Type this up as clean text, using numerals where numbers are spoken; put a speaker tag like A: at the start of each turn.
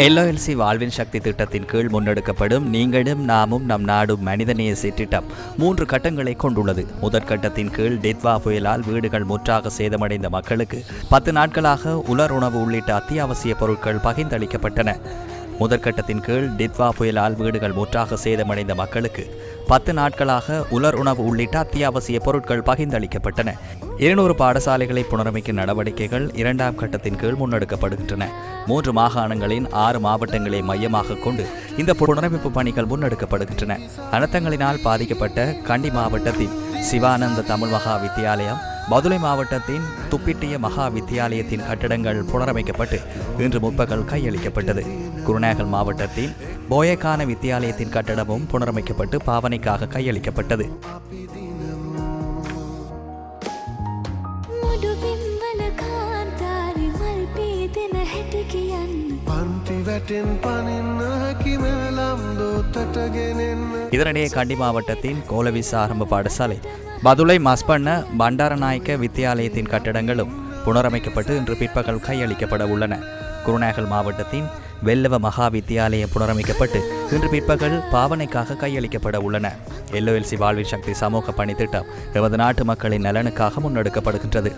A: LOLC வாழ்வின் சக்தி திட்டத்தின் கீழ் முன்னெடுக்கப்படும் நீங்களும் நாமும் நம் நாடும் மனிதநேய திட்டம் 3 கட்டங்களை கொண்டுள்ளது. முதற்கட்டத்தின் கீழ் டித்வா புயலால் வீடுகள் முற்றாக சேதமடைந்த மக்களுக்கு 10 நாட்களாக உலர் உணவு உள்ளிட்ட அத்தியாவசிய பொருட்கள் பகிர்ந்தளிக்கப்பட்டன. முதற்கட்டத்தின் கீழ் டித்வா புயலால் வீடுகள் முற்றாக சேதமடைந்த மக்களுக்கு 10 நாட்களாக உலர் உணவு உள்ளிட்ட அத்தியாவசிய பொருட்கள் பகிர்ந்தளிக்கப்பட்டன. 200 பாடசாலைகளை புனரமைக்கும் நடவடிக்கைகள் 2ஆம் கட்டத்தின் கீழ் முன்னெடுக்கப்படுகின்றன. 3 மாகாணங்களின் 6 மாவட்டங்களை மையமாக கொண்டு இந்த புனரமைப்பு பணிகள் முன்னெடுக்கப்படுகின்றன. அனர்த்தங்களினால் பாதிக்கப்பட்ட கண்டி மாவட்டத்தின் சிவானந்த தமிழ் மகா வித்தியாலயம், பதுளை மாவட்டத்தின் துப்பிட்டிய மகா வித்தியாலயத்தின் கட்டடங்கள் புனரமைக்கப்பட்டு இன்று முற்பகல் கையளிக்கப்பட்டது. குருநாகல் மாவட்டத்தின் போயக்கான வித்தியாலயத்தின் கட்டடமும் புனரமைக்கப்பட்டு பாவனைக்காக கையளிக்கப்பட்டது. இதனிடையே கண்டி மாவட்டத்தின் கோலவிச ஆரம்ப பாடசாலை, பதுளை மஸ்பண்ண பண்டாரநாயக்க வித்தியாலயத்தின் கட்டடங்களும் புனரமைக்கப்பட்டு இன்று பிற்பகல் கையளிக்கப்பட உள்ளன. குருநாகல் மாவட்டத்தின் வெல்லவ மகா வித்தியாலயம் புனரமைக்கப்பட்டு இன்று பிற்பகல் பாவனைக்காக கையளிக்கப்பட உள்ளன. எல்ஓஎல்சி வாழ்வின் சக்தி சமூக பணி திட்டம் எமது நாட்டு மக்களின் நலனுக்காக முன்னெடுக்கப்படுகின்றது.